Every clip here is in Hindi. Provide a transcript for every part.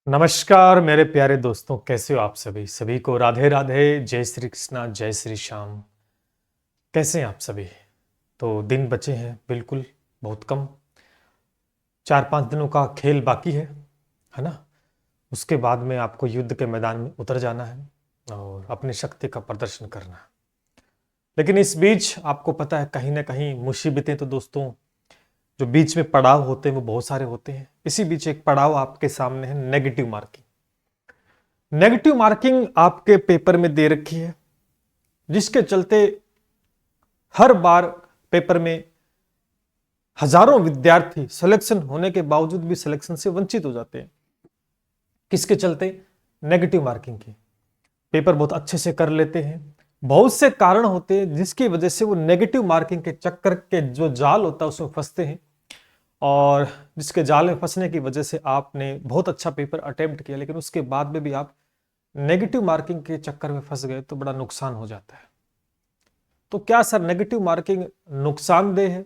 नमस्कार मेरे प्यारे दोस्तों, कैसे हो आप सभी को राधे राधे, जय श्री कृष्णा, जय श्री श्याम। कैसे हैं आप सभी? तो दिन बचे हैं बिल्कुल, बहुत कम। 4-5 दिनों का खेल बाकी है ना? उसके बाद में आपको युद्ध के मैदान में उतर जाना है और अपनी शक्ति का प्रदर्शन करना है। लेकिन इस बीच आपको पता है कहीं ना कहीं मुसीबतें तो दोस्तों, जो बीच में पड़ाव होते हैं वो बहुत सारे होते हैं। इसी बीच एक पड़ाव आपके सामने है, नेगेटिव मार्किंग। नेगेटिव मार्किंग आपके पेपर में दे रखी है, जिसके चलते हर बार पेपर में हजारों विद्यार्थी सिलेक्शन होने के बावजूद भी सिलेक्शन से वंचित हो जाते हैं। किसके चलते? नेगेटिव मार्किंग के। पेपर बहुत अच्छे से कर लेते हैं, बहुत से कारण होते हैं जिसकी वजह से वो नेगेटिव मार्किंग के चक्कर के जो जाल होता है उसमें फंसते हैं, और जिसके जाल में फंसने की वजह से आपने बहुत अच्छा पेपर अटेम्प्ट किया लेकिन उसके बाद में भी आप नेगेटिव मार्किंग के चक्कर में फंस गए तो बड़ा नुकसान हो जाता है। तो क्या सर नेगेटिव मार्किंग नुकसानदेह है?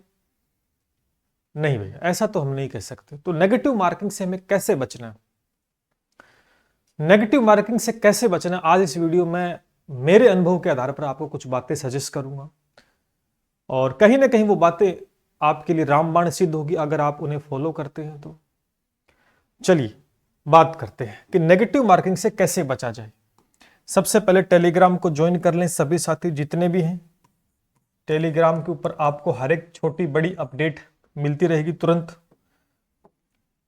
नहीं भैया, ऐसा तो हम नहीं कह सकते। तो नेगेटिव मार्किंग से हमें कैसे बचना है? नेगेटिव मार्किंग से कैसे बचना, आज इस वीडियो में मेरे अनुभव के आधार पर आपको कुछ बातें सजेस्ट करूंगा, और कहीं ना कहीं वो बातें आपके लिए रामबाण सिद्ध होगी अगर आप उन्हें फॉलो करते हैं। तो चलिए बात करते हैं कि नेगेटिव मार्किंग से कैसे बचा जाए। सबसे पहले टेलीग्राम को ज्वाइन कर लें सभी साथी जितने भी हैं। टेलीग्राम के ऊपर आपको हर एक छोटी बड़ी अपडेट मिलती रहेगी तुरंत।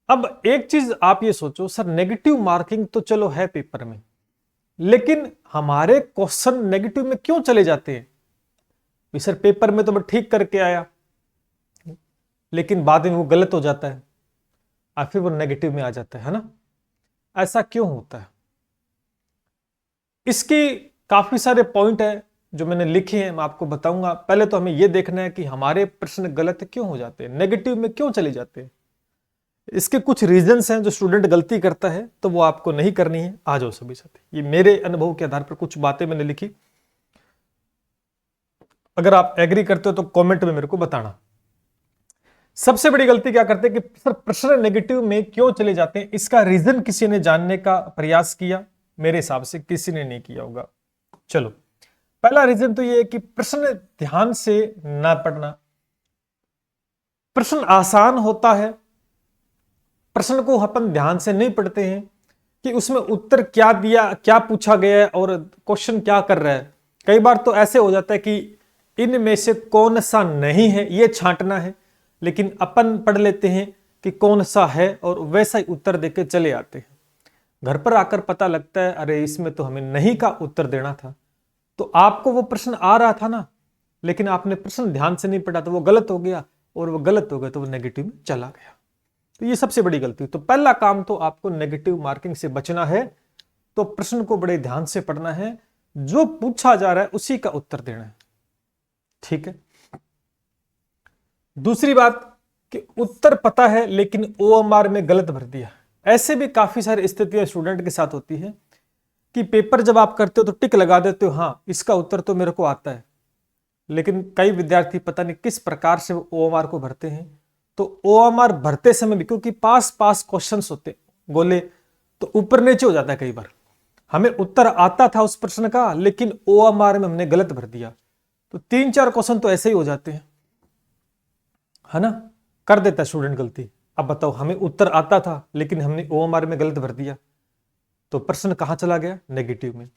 अब एक चीज आप ये सोचो, सर नेगेटिव मार्किंग तो चलो है पेपर में, लेकिन हमारे क्वेश्चन नेगेटिव में क्यों चले जाते हैं? सर पेपर में तो मैं ठीक करके आया लेकिन बाद में वो गलत हो जाता है और फिर वो नेगेटिव में आ जाता है ना? ऐसा क्यों होता है? इसकी काफी सारे पॉइंट है जो मैंने लिखे हैं, मैं आपको बताऊंगा। पहले तो हमें यह देखना है कि हमारे प्रश्न गलत क्यों हो जाते हैं, नेगेटिव में क्यों चले जाते हैं। इसके कुछ रीजंस हैं जो स्टूडेंट गलती करता है तो वो आपको नहीं करनी है। आ जाओ सभी साथी, ये मेरे अनुभव के आधार पर कुछ बातें मैंने लिखी, अगर आप एग्री करते हो तो कमेंट में मेरे को बताना। सबसे बड़ी गलती क्या करते हैं कि सर प्रश्न नेगेटिव में क्यों चले जाते हैं, इसका रीजन किसी ने जानने का प्रयास किया? मेरे हिसाब से किसी ने नहीं किया होगा। चलो, पहला रीजन तो ये है कि प्रश्न ध्यान से ना पढ़ना। प्रश्न आसान होता है, प्रश्न को अपन ध्यान से नहीं पढ़ते हैं कि उसमें उत्तर क्या दिया, क्या पूछा गया है और क्वेश्चन क्या कर रहा है। कई बार तो ऐसे हो जाता है कि इनमें से कौन सा नहीं है ये छांटना है, लेकिन अपन पढ़ लेते हैं कि कौन सा है और वैसा ही उत्तर देके चले आते हैं। घर पर आकर पता लगता है अरे इसमें तो हमें नहीं का उत्तर देना था। तो आपको वो प्रश्न आ रहा था ना, लेकिन आपने प्रश्न ध्यान से नहीं पढ़ा तो वो गलत हो गया, और वो गलत हो गया तो वो नेगेटिव में चला गया। तो ये सबसे बड़ी गलती। तो पहला काम तो आपको नेगेटिव मार्किंग से बचना है तो प्रश्न को बड़े ध्यान से पढ़ना है, जो पूछा जा रहा है उसी का उत्तर देना है। ठीक है। दूसरी बात कि उत्तर पता है लेकिन ओएमआर में गलत भर दिया। ऐसे भी काफी सारी स्थितियां स्टूडेंट के साथ होती है कि पेपर जब आप करते हो तो टिक लगा देते हो, हाँ इसका उत्तर तो मेरे को आता है, लेकिन कई विद्यार्थी पता नहीं किस प्रकार से ओएमआर को भरते हैं। तो ओएमआर भरते समय भी, क्योंकि पास पास क्वेश्चंस होते गोले, तो ऊपर नीचे हो जाता है। कई बार हमें उत्तर आता था उस प्रश्न का लेकिन ओएमआर में हमने गलत भर दिया, तो 3-4 क्वेश्चन तो ऐसे ही हो जाते हैं, है ना? कर देता है स्टूडेंट गलती। अब बताओ, हमें उत्तर आता था लेकिन हमने ओएमआर में गलत भर दिया, तो प्रश्न कहां चला गया? नेगेटिव में।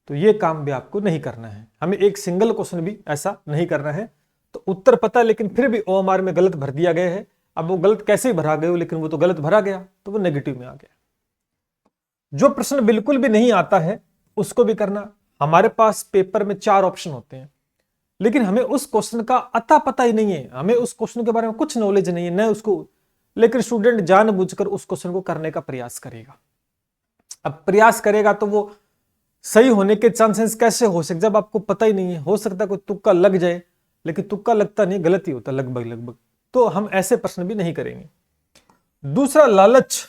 तो ये काम भी आपको नहीं करना है। हमें एक सिंगल क्वेश्चन भी ऐसा नहीं करना है। तो उत्तर पता है लेकिन फिर भी ओएमआर में गलत भर दिया गया है। अब वो गलत कैसे ही भरा गया हो, लेकिन वो तो गलत भरा गया तो वो नेगेटिव में आ गया। जो प्रश्न बिल्कुल भी नहीं आता है उसको भी करना। हमारे पास पेपर में 4 ऑप्शन होते हैं, लेकिन हमें उस क्वेश्चन का अता पता ही नहीं है, हमें उस क्वेश्चन के बारे में कुछ नॉलेज नहीं है न उसको, लेकिन स्टूडेंट जानबूझकर उस क्वेश्चन को करने का प्रयास करेगा। अब प्रयास करेगा तो वो सही होने के चांसेस कैसे हो सकते जब आपको पता ही नहीं है? हो सकता है कोई तुक्का लग जाए, लेकिन तुक्का लगता नहीं, गलत ही होता लगभग। तो हम ऐसे प्रश्न भी नहीं करेंगे। दूसरा, लालच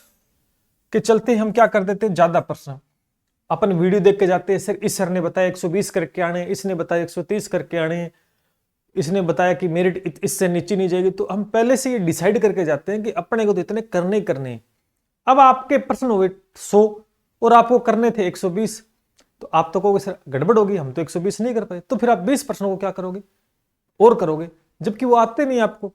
के चलते हम क्या कर देते हैं, ज्यादा प्रश्न अपन वीडियो देख के जाते हैं। सर इस सर ने बताया 120 करके आने, इसने बताया 130 करके आने, इसने बताया कि मेरिट इससे नीचे नहीं जाएगी। तो हम पहले से ये डिसाइड करके जाते हैं कि अपने को तो इतने करने ही करने, अब आपके प्रश्न हुए 100 और आपको करने थे 120, तो आप तो कहोगे सर गड़बड़ होगी, हम तो 120 नहीं कर पाए, तो फिर आप 20 प्रश्नों को क्या करोगे और करोगे, जबकि वो आते नहीं आपको,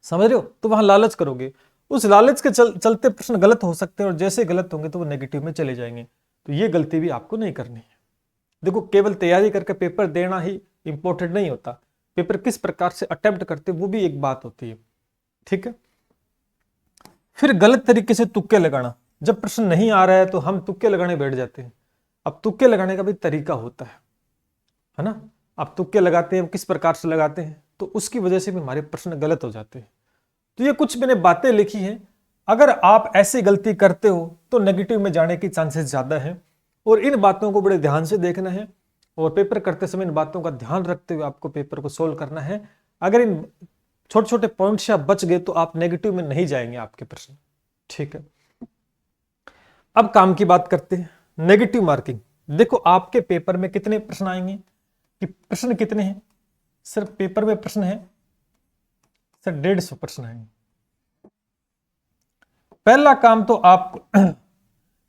समझ रहे हो? तो वहां लालच करोगे, उस लालच के चलते प्रश्न गलत हो सकते हैं, और जैसे गलत होंगे तो वो नेगेटिव में चले जाएंगे। तो ये गलती भी आपको नहीं करनी है। देखो, केवल तैयारी करके पेपर देना ही इंपॉर्टेंट नहीं होता, पेपर किस प्रकार से अटेम्प्ट करते वो भी एक बात होती है, ठीक है। फिर गलत तरीके से तुक्के लगाना, जब प्रश्न नहीं आ रहा है तो हम तुक्के लगाने बैठ जाते हैं। अब तुक्के लगाने का भी तरीका होता है ना। अब तुक्के लगाते हैं, किस प्रकार से लगाते हैं, तो उसकी वजह से भी हमारे प्रश्न गलत हो जाते हैं। तो ये कुछ मैंने बातें लिखी हैं, अगर आप ऐसी गलती करते हो तो नेगेटिव में जाने की चांसेस ज्यादा है, और इन बातों को बड़े ध्यान से देखना है, और पेपर करते समय इन बातों का ध्यान रखते हुए आपको पेपर को सोल्व करना है। अगर इन छोटे छोटे पॉइंट से आप बच गए तो आप नेगेटिव में नहीं जाएंगे आपके प्रश्न, ठीक है। अब काम की बात करते हैं, नेगेटिव मार्किंग। देखो, आपके पेपर में कितने प्रश्न आएंगे, कि प्रश्न कितने हैं सर? पेपर में प्रश्न है सर 150 प्रश्न आएंगे। पहला काम तो आप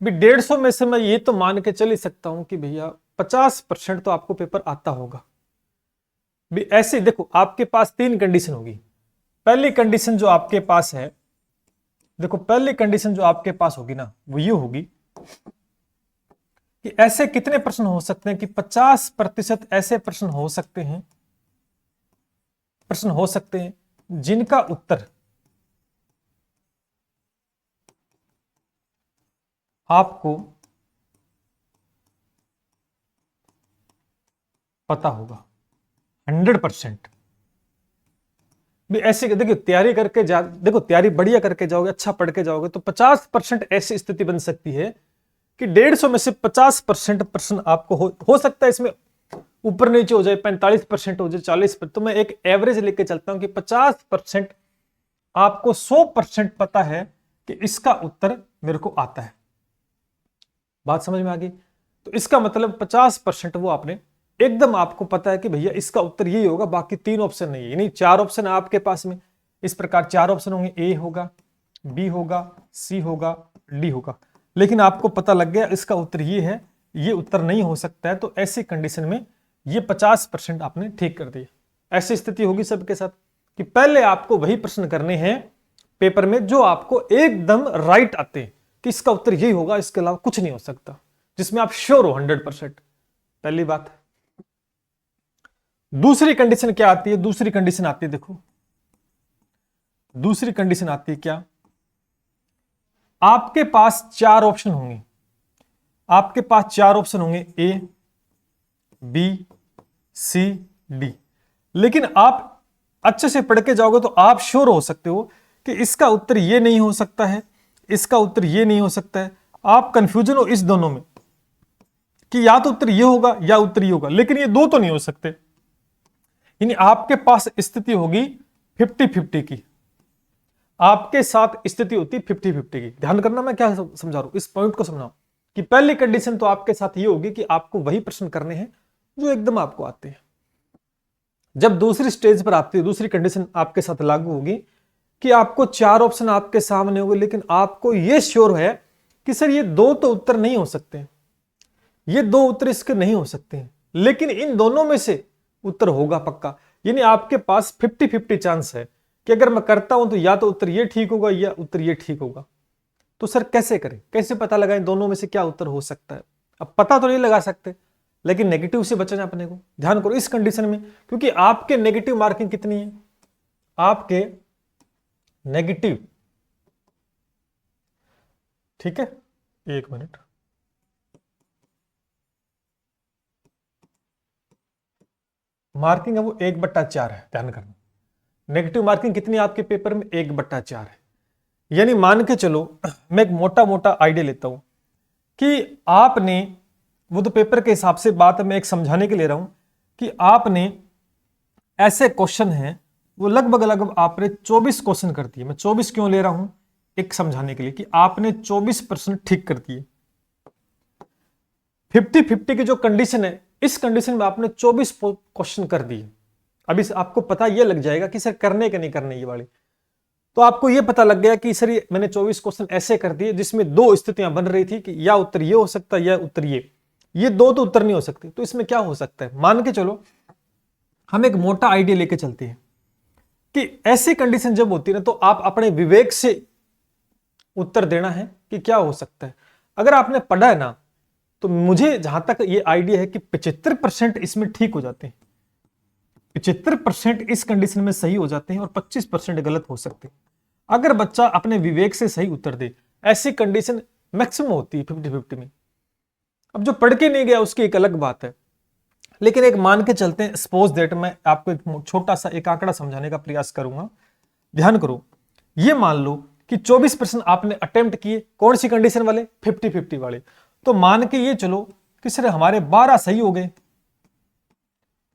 भी 150 में से मैं ये तो मान के चल ही सकता हूं कि भैया 50% तो आपको पेपर आता होगा भी। ऐसे देखो, आपके पास 3 कंडीशन होगी। पहली कंडीशन जो आपके पास है, देखो पहली कंडीशन जो आपके पास होगी ना, वो ये होगी कि ऐसे कितने प्रश्न हो सकते हैं, कि 50% ऐसे प्रश्न हो सकते हैं जिनका उत्तर आपको पता होगा 100%। भी ऐसे देखिए, तैयारी करके देखो तैयारी बढ़िया करके जाओगे, अच्छा पढ़ के जाओगे, तो 50% ऐसी स्थिति बन सकती है कि 150 में से 50% प्रश्न आपको हो सकता है इसमें ऊपर नीचे हो जाए, 45% हो जाए, 40%। तो मैं एक एवरेज लेके चलता हूं कि 50% आपको 100% पता है कि इसका उत्तर मेरे को आता है। बात समझ में आ गई? तो इसका मतलब 50% वो आपने एकदम आपको पता है कि भैया इसका उत्तर यही होगा, बाकी 3 ऑप्शन नहीं है, यानी 4 ऑप्शन है आपके पास में। इस प्रकार 4 ऑप्शन होंगे, ए होगा, बी होगा, सी होगा, डी होगा, लेकिन आपको पता लग गया इसका उत्तर ये है, ये उत्तर नहीं हो सकता है। तो ऐसी कंडीशन में ये 50% आपने ठीक कर दिया। ऐसी स्थिति होगी सबके साथ कि पहले आपको वही प्रश्न करने हैं पेपर में जो आपको एकदम राइट आते हैं, कि इसका उत्तर यही होगा, इसके अलावा कुछ नहीं हो सकता, जिसमें आप श्योर हो 100%। पहली बात। दूसरी कंडीशन क्या आती है? दूसरी कंडीशन आती है, देखो दूसरी कंडीशन आती है क्या, आपके पास 4 ऑप्शन होंगे, आपके पास 4 ऑप्शन होंगे, ए बी सी डी, लेकिन आप अच्छे से पढ़ के जाओगे तो आप श्योर हो सकते हो कि इसका उत्तर ये नहीं हो सकता है, इसका उत्तर ये नहीं हो सकता है। आप कंफ्यूजन हो इस दोनों में कि या तो उत्तर ये होगा या उत्तर ये होगा, लेकिन ये दो तो नहीं हो सकते। यानी आपके पास स्थिति होगी 50-50 की, आपके साथ स्थिति होती 50-50 की। ध्यान करना मैं क्या समझा रहा हूं, इस पॉइंट को समझाओ कि पहली कंडीशन तो आपके साथ ये होगी कि आपको वही प्रश्न करने हैं जो एकदम आपको आते हैं। जब दूसरी स्टेज पर आती है, दूसरी कंडीशन आपके साथ लागू होगी कि आपको 4 ऑप्शन आपके सामने होंगे, लेकिन आपको यह श्योर है कि सर ये 2 तो उत्तर नहीं हो सकते, ये 2 उत्तर इसके नहीं हो सकते हैं, लेकिन इन दोनों में से उत्तर होगा पक्का। यानी आपके पास 50-50 चांस है कि अगर मैं करता हूं तो या तो उत्तर ये ठीक होगा या उत्तर ये ठीक होगा। तो सर कैसे करें, कैसे पता लगाएं दोनों में से क्या उत्तर हो सकता है? अब पता तो नहीं लगा सकते, लेकिन नेगेटिव से बचना अपने को। ध्यान करो इस कंडीशन में, क्योंकि आपके नेगेटिव मार्किंग कितनी है, आपके नेगेटिव, ठीक है, 1 मिनट, मार्किंग है वो 1/4 है। ध्यान करना, नेगेटिव मार्किंग कितनी आपके पेपर में? 1/4 है। यानी मान के चलो, मैं एक मोटा मोटा आइडिया लेता हूं कि आपने, वो तो पेपर के हिसाब से बात मैं एक समझाने के ले रहा हूं, कि आपने ऐसे क्वेश्चन हैं वो लगभग आपने 24 क्वेश्चन कर दिए। मैं 24 क्यों ले रहा हूं, एक समझाने के लिए, कि आपने 24% ठीक कर दिए। 50-50 की जो कंडीशन है, इस कंडीशन में आपने 24 क्वेश्चन कर दिए। अभी आपको पता यह लग जाएगा कि सर करने के नहीं करने ये वाली। तो आपको यह पता लग गया कि सर मैंने 24 क्वेश्चन ऐसे कर दिए जिसमें दो स्थितियां बन रही थी कि या उत्तर ये हो सकता है या उत्तर ये दो तो उत्तर नहीं हो सकते। तो इसमें क्या हो सकता है, मान के चलो हम एक मोटा आइडिया लेके चलते हैं कि ऐसी कंडीशन जब होती है ना, तो आप अपने विवेक से उत्तर देना है कि क्या हो सकता है। अगर आपने पढ़ा है ना, तो मुझे जहां तक ये आइडिया है कि 75% इसमें ठीक हो जाते हैं, 75% इस कंडीशन में सही हो जाते हैं और 25% गलत हो सकते हैं अगर बच्चा अपने विवेक से सही उत्तर दे। ऐसी कंडीशन मैक्सिमम होती है 50-50 में। अब जो पढ़ के नहीं गया उसकी एक अलग बात है, लेकिन एक मान के चलते हैं, सपोज दैट मैं आपको एक छोटा सा एक आंकड़ा समझाने का प्रयास करूंगा। ध्यान करो, ये मान लो कि 24% आपने अटेम्प्ट किए, कौन सी कंडीशन वाले, 50-50 वाले। तो मान के ये चलो कि सर हमारे 12 सही हो गए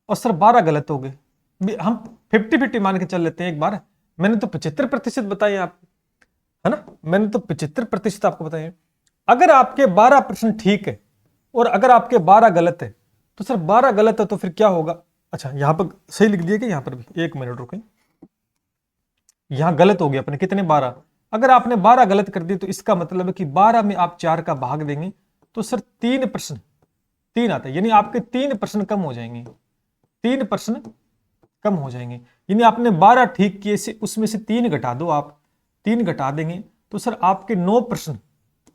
और सर 12 गलत हो गए। हम 50-50 मान के चल लेते हैं एक बार। मैंने तो 75% बताए आपको, है ना, मैंने तो 75% आपको बताए। अगर आपके 12% ठीक है और अगर आपके 12 गलत है, तो सर 12 गलत है तो फिर क्या होगा। अच्छा यहां पर सही लिख दिया कि यहां पर भी, एक मिनट रुकें, यहां गलत हो गया अपने कितने, 12। अगर आपने 12 गलत कर दी तो इसका मतलब है कि 12 में आप 4 का भाग देंगे तो सर 3% 3 आता है, यानी आपके 3% कम हो जाएंगे, 3% कम हो जाएंगे। यानी आपने 12 ठीक किए से उसमें से 3 घटा दो, आप 3 घटा देंगे तो सर आपके 9%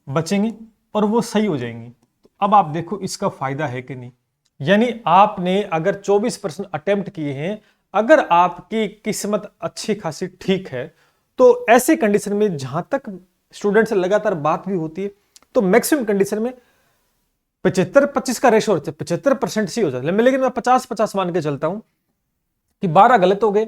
बचेंगे और वो सही हो जाएंगे। तो अब आप देखो इसका फायदा है कि नहीं। यानी आपने अगर 24% अटेम्प्ट किए हैं, अगर आपकी किस्मत अच्छी खासी ठीक है, तो ऐसी कंडीशन में जहां तक स्टूडेंट से लगातार बात भी होती है, तो मैक्सिमम कंडीशन में 75-25 का रेशो होता है, 75% ही हो जाता है। लेकिन मैं 50-50 मान के चलता हूं कि 12 गलत हो गए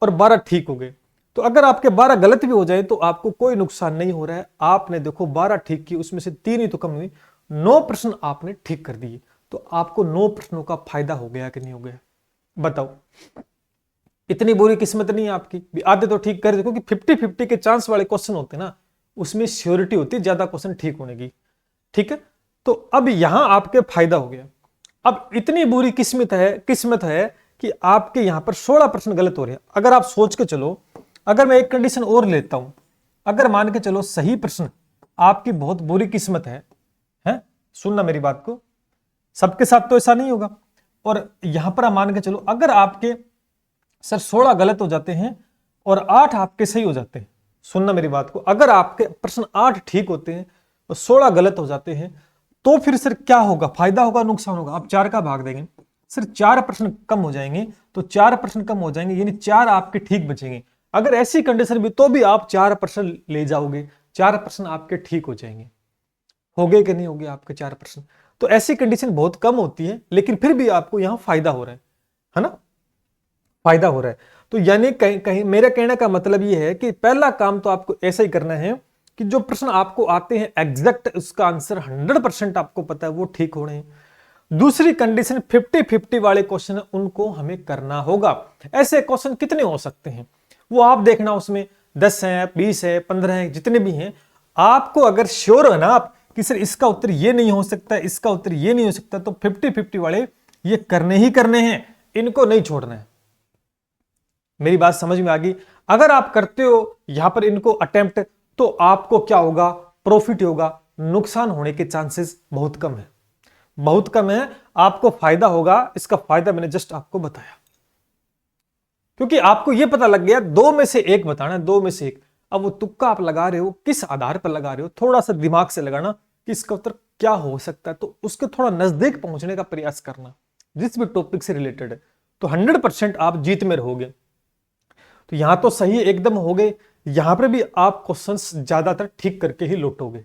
और 12 ठीक हो गए। तो अगर आपके 12 गलत भी हो जाए तो आपको कोई नुकसान नहीं हो रहा है। आपने देखो 12 ठीक की, उसमें से 3 ही तो कम हुई, 9% आपने ठीक कर दिए, तो आपको 9% का फायदा हो गया कि नहीं हो गया, बताओ। इतनी बुरी किस्मत नहीं है आपकी, आधे तो ठीक कर दे, क्योंकि 50-50 के चांस वाले क्वेश्चन होते हैं ना, उसमें श्योरिटी होती है ज्यादा क्वेश्चन ठीक होने की, ठीक है। तो अब यहां आपके फायदा हो गया। अब इतनी बुरी किस्मत है कि आपके यहां पर 16% गलत हो रहे हैं। अगर आप सोच के चलो, अगर मैं एक कंडीशन और लेता हूं, अगर मान के चलो सही प्रश्न, आपकी बहुत बुरी किस्मत है, सुनना मेरी बात को, सबके साथ तो ऐसा नहीं होगा। और यहां पर आप मान के चलो अगर आपके सर 16 गलत हो जाते हैं और 8 आपके सही हो जाते हैं, सुनना मेरी बात को, अगर आपके प्रश्न 8 ठीक होते हैं और 16 गलत हो जाते हैं, तो फिर सर क्या होगा, फायदा होगा नुकसान होगा। आप 4 का भाग देंगे, सर 4% कम हो जाएंगे, तो 4% कम हो जाएंगे, यानी 4 आपके ठीक बचेंगे। अगर ऐसी कंडीशन भी तो भी आप 4% ले जाओगे, 4% आपके ठीक हो जाएंगे। हो गए कि नहीं हो गए आपके 4%। तो ऐसी कंडीशन बहुत कम होती है, लेकिन फिर भी आपको यहां फायदा हो रहा है ना, फायदा हो रहा है। तो यानी कहीं कहीं मेरा कहने का मतलब यह है कि पहला काम तो आपको ऐसा ही करना है कि जो प्रश्न आपको आते हैं एग्जैक्ट उसका आंसर 100% आपको पता है वो ठीक हो रहे हैं। दूसरी कंडीशन 50-50 वाले क्वेश्चन है, उनको हमें करना होगा। ऐसे क्वेश्चन कितने हो सकते हैं वो आप देखना, उसमें 10 है, 20 है, 15 है, जितने भी हैं, आपको अगर श्योर है ना आप कि सर इसका उत्तर ये नहीं हो सकता, इसका उत्तर ये नहीं हो सकता, तो 50-50 वाले ये करने ही करने हैं, इनको नहीं छोड़ना है। मेरी बात समझ में आ गई। अगर आप करते हो यहां पर इनको अटेम्प्ट, तो आपको क्या होगा, प्रॉफिट होगा, नुकसान होने के चांसेस बहुत कम है, बहुत कम है। आपको फायदा होगा, इसका फायदा मैंने जस्ट आपको बताया, क्योंकि आपको यह पता लग गया दो में से एक बताना है, दो में से एक। अब वो तुक्का आप लगा रहे हो, किस आधार पर लगा रहे हो, थोड़ा सा दिमाग से लगाना कि इसका उत्तर क्या हो सकता है, तो उसके थोड़ा नजदीक पहुंचने का प्रयास करना जिस भी टॉपिक से रिलेटेड है, तो 100% आप जीत में रहोगे। तो यहां तो सही एकदम हो गए, यहां पर भी आप क्वेश्चंस ज्यादातर ठीक करके ही लौटोगे,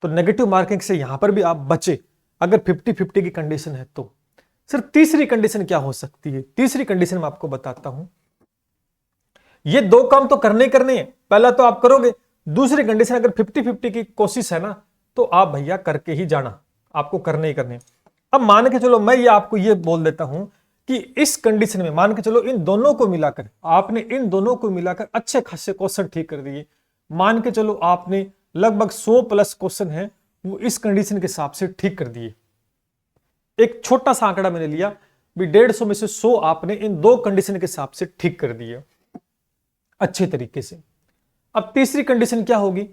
तो नेगेटिव मार्किंग से यहां पर भी आप बचे अगर 50-50 की कंडीशन है तो। सर तीसरी कंडीशन क्या हो सकती है, तीसरी कंडीशन मैं आपको बताता हूं। ये दो काम तो करने करने हैं, पहला तो आप करोगे, दूसरी कंडीशन अगर 50-50 की कोशिश है ना, तो आप भैया करके ही जाना, आपको करने ही करने। अब मान के चलो मैं ये आपको ये बोल देता हूं कि इस कंडीशन में मान के चलो इन दोनों को मिलाकर, आपने इन दोनों को मिलाकर अच्छे खासे क्वेश्चन ठीक कर दिए। मान के चलो आपने लगभग 100+ क्वेश्चन है वो इस कंडीशन के हिसाब से ठीक कर दिए। एक छोटा सा आंकड़ा मैंने लिया भी, 150 में से 100 आपने इन दो कंडीशन के हिसाब से ठीक कर दिए। अच्छे तरीके से। अब तीसरी कंडीशन क्या होगी?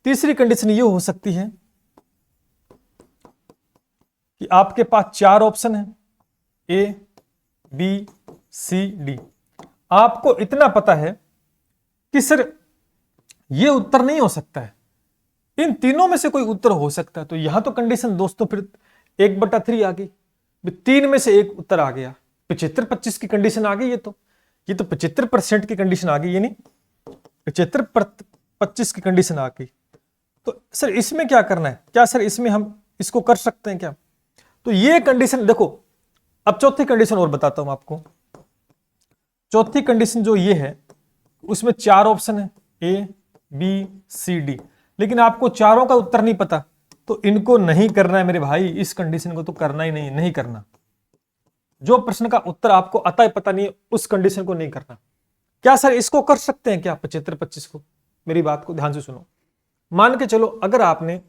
तीसरी कंडीशन ये हो सकती है कि आपके पास 4 ऑप्शन है, ए बी सी डी। आपको इतना पता है कि सर ये उत्तर नहीं हो सकता है, इन तीनों में से कोई उत्तर हो सकता है। तो यहां तो कंडीशन दोस्तों फिर 1/3 आ गई, 3 में से एक उत्तर आ गया, 75-25 की कंडीशन आ गई। ये तो 75% की कंडीशन आ गई, यानी 75-25 की कंडीशन आ गई। तो सर इसमें क्या करना है? क्या सर इसमें हम इसको कर सकते हैं क्या? तो ये कंडीशन देखो, अब चौथी कंडीशन और बताता हूं आपको। चौथी कंडीशन जो ये है, उसमें 4 ऑप्शन है, ए बी सी डी, लेकिन आपको चारों का उत्तर नहीं पता, तो इनको नहीं करना है मेरे भाई। इस कंडीशन को तो करना ही नहीं करना। जो प्रश्न का उत्तर आपको अतः पता नहीं है, उस कंडीशन को नहीं करना। क्या सर इसको कर सकते हैं क्या 75-25 को? मेरी बात को ध्यान से सुनो। मान के चलो अगर आपने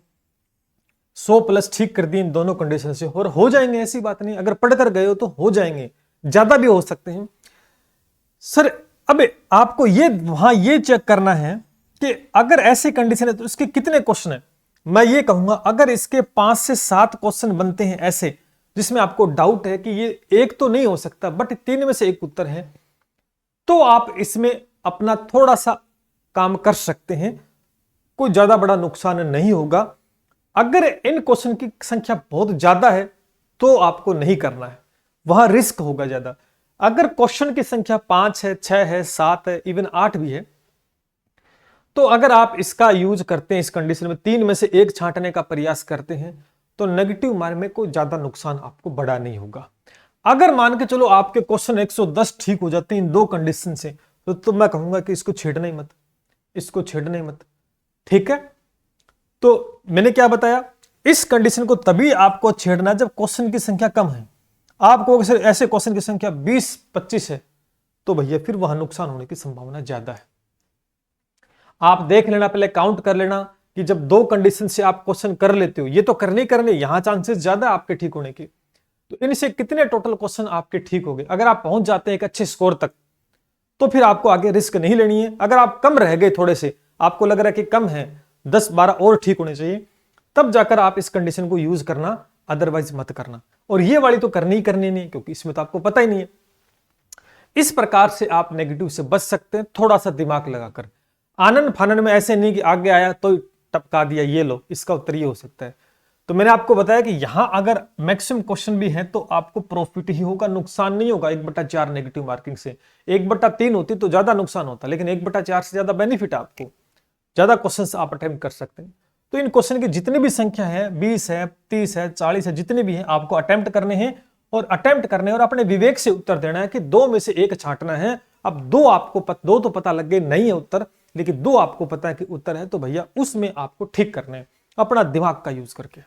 100+ ठीक कर दिए इन दोनों कंडीशन से, और हो जाएंगे, ऐसी बात नहीं, अगर पढ़कर गए हो तो हो जाएंगे, ज्यादा भी हो सकते हैं। सर अब आपको वहां ये चेक करना है कि अगर ऐसी कंडीशन है तो इसके कितने क्वेश्चन है। मैं ये कहूंगा अगर इसके 5 से 7 क्वेश्चन बनते हैं ऐसे जिसमें आपको डाउट है कि ये एक तो नहीं हो सकता बट 3 में से एक उत्तर है, तो आप इसमें अपना थोड़ा सा काम कर सकते हैं, कोई ज्यादा बड़ा नुकसान नहीं होगा। अगर इन क्वेश्चन की संख्या बहुत ज्यादा है तो आपको नहीं करना है, वहां रिस्क होगा ज्यादा। अगर क्वेश्चन की संख्या 5 है, 6 है, 7 है, इवन 8 भी है, तो अगर आप इसका यूज करते हैं इस कंडीशन में, 3 में से एक छांटने का प्रयास करते हैं, तो नेगेटिव मार्क में कोई ज्यादा नुकसान आपको बड़ा नहीं होगा। अगर मान के चलो आपके क्वेश्चन 110 ठीक हो जाते हैं इन 2 कंडीशन से, तो मैं कहूंगा कि इसको छेड़ना ही मत, इसको छेड़ना ही मत। ठीक है, तो मैंने क्या बताया, इस कंडीशन को तभी आपको छेड़ना जब क्वेश्चन की संख्या कम है। आपको ऐसे क्वेश्चन की संख्या 20-25 है, तो भैया फिर वहां नुकसान होने की संभावना ज्यादा है। आप देख लेना, पहले काउंट कर लेना कि जब 2 कंडीशन से आप क्वेश्चन कर लेते हो, ये तो करने यहां चांसेस ज्यादा आपके ठीक होने के, तो इनसे कितने टोटल क्वेश्चन आपके ठीक हो गए। अगर आप पहुंच जाते हैं एक अच्छे स्कोर तक, तो फिर आपको आगे रिस्क नहीं लेनी है। अगर आप कम रह गए, थोड़े से आपको लग रहा है कि कम है, 10-12 और ठीक होने चाहिए, तब जाकर आप इस कंडीशन को यूज करना, अदरवाइज मत करना। और ये वाली तो करनी ही करनी नहीं, क्योंकि इसमें तो आपको पता ही नहीं है। इस प्रकार से आप नेगेटिव से बच सकते हैं, थोड़ा सा दिमाग लगाकर। आनंद फानन में ऐसे नहीं कि आगे आया तो टपका दिया, ये लो इसका उत्तर ये हो सकता है। तो मैंने आपको बताया कि यहां अगर मैक्सिमम क्वेश्चन भी है तो आपको प्रॉफिट ही होगा, नुकसान नहीं होगा। 1/4 नेगेटिव मार्किंग से 1/3 होती तो ज्यादा नुकसान होता, लेकिन 1/4 से ज्यादा बेनिफिट आपको, ज्यादा क्वेश्चन आप अटेम्प्ट कर सकते हैं। तो इन क्वेश्चन की जितनी भी संख्या है, 20 है, 30 है, 40 है, जितने भी हैं, आपको अटेम्प्ट करने हैं और अपने विवेक से उत्तर देना है कि 2 में से एक छांटना है। अब 2 तो पता लग गए नहीं है उत्तर, लेकिन 2 आपको पता है कि उत्तर है, तो भैया उसमें आपको ठीक करने हैं अपना दिमाग का यूज करके,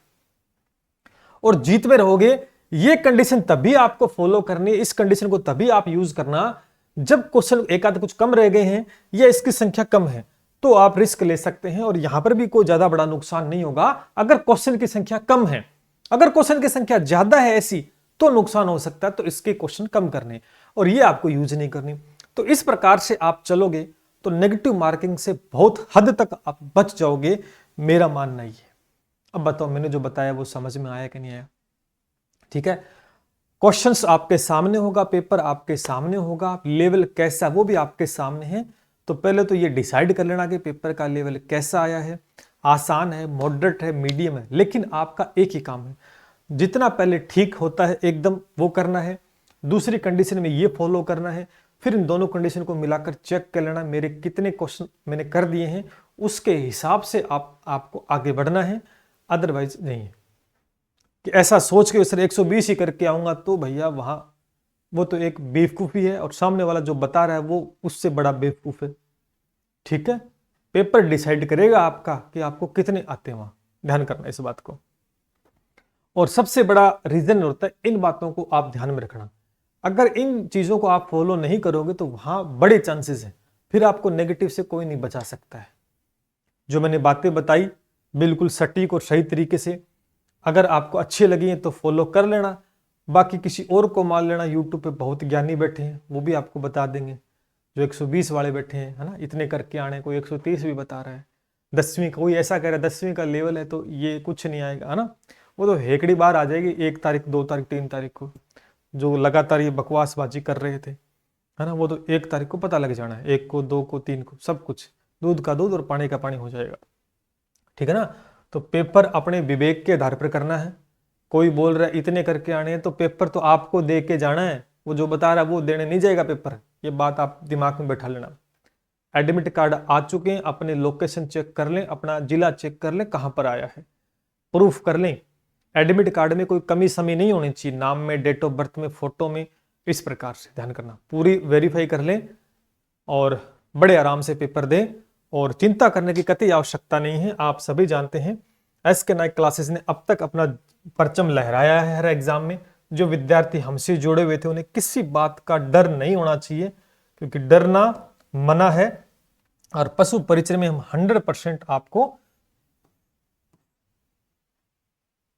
और जीत में रहोगे। ये कंडीशन तभी आपको फॉलो करनी है, इस कंडीशन को तभी आप यूज करना जब क्वेश्चन एक आध कुछ कम रह गए हैं या इसकी संख्या कम है, तो आप रिस्क ले सकते हैं और यहां पर भी कोई ज्यादा बड़ा नुकसान नहीं होगा अगर क्वेश्चन की संख्या कम है। अगर क्वेश्चन की संख्या ज्यादा है ऐसी, तो नुकसान हो सकता है, तो इसके क्वेश्चन कम करने और ये आपको यूज नहीं करनी। तो इस प्रकार से आप चलोगे तो नेगेटिव मार्किंग से बहुत हद तक आप बच जाओगे, मेरा मानना ही है। अब बताओ मैंने जो बताया वो समझ में आया कि नहीं आया? ठीक है, क्वेश्चंस आपके सामने होगा, पेपर आपके सामने होगा, लेवल कैसा वो भी आपके सामने है। तो पहले तो ये डिसाइड कर लेना कि पेपर का लेवल कैसा आया है, आसान है, मॉडरेट है, मीडियम है। लेकिन आपका एक ही काम है, जितना पहले ठीक होता है एकदम वो करना है, दूसरी कंडीशन में ये फॉलो करना है, फिर इन दोनों कंडीशन को मिलाकर चेक कर लेना मेरे कितने क्वेश्चन मैंने कर दिए हैं, उसके हिसाब से आपको आगे बढ़ना है। अदरवाइज नहीं है कि ऐसा सोच के सर 120 ही करके आऊंगा, तो भैया वहां वो तो एक बेवकूफ़ी है और सामने वाला जो बता रहा है वो उससे बड़ा बेवकूफ है। ठीक है, पेपर डिसाइड करेगा आपका कि आपको कितने आते हैं, वहां ध्यान करना इस बात को। और सबसे बड़ा रीजन होता है, इन बातों को आप ध्यान में रखना। अगर इन चीजों को आप फॉलो नहीं करोगे तो वहां बड़े चांसेस हैं, फिर आपको नेगेटिव से कोई नहीं बचा सकता है। जो मैंने बातें बताई बिल्कुल सटीक और सही तरीके से, अगर आपको अच्छी लगी है तो फॉलो कर लेना। बाकी किसी और को मान लेना, यूट्यूब पे बहुत ज्ञानी बैठे हैं, वो भी आपको बता देंगे। जो 120 वाले बैठे हैं, है ना, इतने करके आने, कोई 130 भी बता रहा है। 10वीं कोई ऐसा कह रहा है 10वीं का लेवल है तो ये कुछ नहीं आएगा, है ना। वो तो हेकड़ी बार आ जाएगी 1 तारीख, 2 तारीख, 3 तारीख को, जो लगातार ये बकवासबाजी कर रहे थे, है ना, वो तो 1 तारीख को पता लग जाना है, 1 को, 2 को, 3 को, सब कुछ दूध का दूध और पानी का पानी हो जाएगा, ठीक है ना। तो पेपर अपने विवेक के आधार पर करना है। कोई बोल रहा है इतने करके आने हैं, तो पेपर तो आपको दे के जाना है, वो जो बता रहा है वो देने नहीं जाएगा पेपर, ये बात आप दिमाग में बैठा लेना। एडमिट कार्ड आ चुके हैं, अपने लोकेशन चेक कर लें, अपना जिला चेक कर लें कहां पर आया है, प्रूफ कर लें। एडमिट कार्ड में कोई कमी समी नहीं होनी चाहिए, नाम में, डेट ऑफ बर्थ में, फोटो में, इस प्रकार से ध्यान करना, पूरी वेरीफाई कर लें और बड़े आराम से पेपर दें। और चिंता करने की कतई आवश्यकता नहीं है। आप सभी जानते हैं SK नाइक क्लासेस ने अब तक अपना परचम लहराया है हर एग्जाम में। जो विद्यार्थी हमसे जुड़े हुए थे उन्हें किसी बात का डर नहीं होना चाहिए, क्योंकि डरना मना है। और पशु परिचय में हम 100% आपको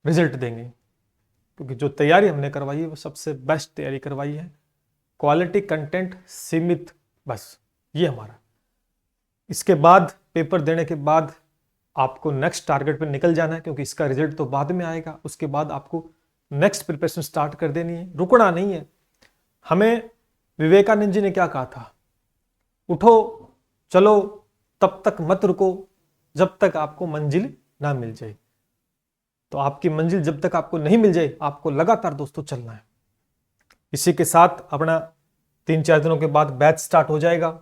रिजल्ट देंगे, क्योंकि जो तैयारी हमने करवाई है वो सबसे बेस्ट तैयारी करवाई है। क्वालिटी, कंटेंट, सीमित, बस ये हमारा। इसके बाद पेपर देने के बाद आपको नेक्स्ट टारगेट पर निकल जाना है, क्योंकि इसका रिजल्ट तो बाद में आएगा। उसके बाद आपको नेक्स्ट प्रिपरेशन स्टार्ट कर देनी है, रुकना नहीं है। हमें विवेकानंद जी ने क्या कहा था, उठो चलो तब तक मत रुको जब तक आपको मंजिल ना मिल जाए। तो आपकी मंजिल जब तक आपको नहीं मिल जाए, आपको लगातार दोस्तों चलना है। इसी के साथ अपना 3-4 दिनों के बाद बैच स्टार्ट हो जाएगा।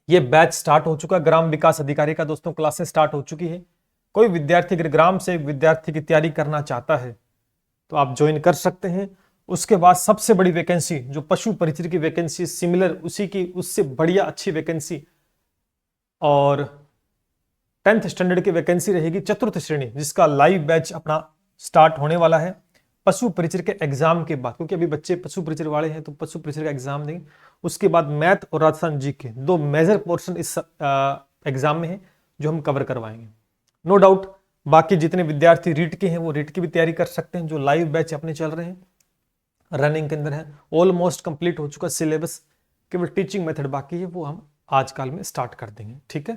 ये बैच स्टार्ट हो चुका, ग्राम विकास अधिकारी का दोस्तों क्लासेस स्टार्ट हो चुकी है। कोई विद्यार्थी अगर ग्राम से विद्यार्थी की तैयारी करना चाहता है तो आप ज्वाइन कर सकते हैं। उसके बाद सबसे बड़ी वैकेंसी जो पशु परिचय की वैकेंसी, सिमिलर उसी की, उससे बढ़िया अच्छी वैकेंसी, और 10th स्टैंडर्ड की वैकेंसी रहेगी चतुर्थ श्रेणी, जिसका लाइव बैच अपना स्टार्ट होने वाला है पशु परिचय के एग्जाम के बाद। क्योंकि अभी बच्चे पशु परिचय वाले हैं तो पशु परिचय का एग्जाम देंगे। उसके बाद मैथ और राजस्थान जी के 2 मेजर पोर्शन इस एग्जाम में है जो हम कवर करवाएंगे। नो डाउट बाकी जितने विद्यार्थी रीट के हैं वो रीट की भी तैयारी कर सकते हैं। जो लाइव बैच अपने चल रहे हैं रनिंग के अंदर है, ऑलमोस्ट कंप्लीट हो चुका सिलेबस, केवल टीचिंग मेथड बाकी है, वो हम आजकल में स्टार्ट कर देंगे, ठीक है।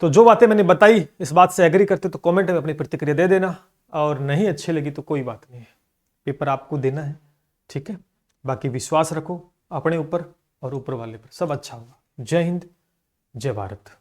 तो जो बातें मैंने बताई इस बात से एग्री करते तो कमेंट में अपनी प्रतिक्रिया दे देना, और नहीं अच्छी लगी तो कोई बात नहीं है, पेपर आपको देना है, ठीक है। बाकी विश्वास रखो अपने ऊपर और ऊपर वाले पर, सब अच्छा होगा। जय हिंद, जय भारत।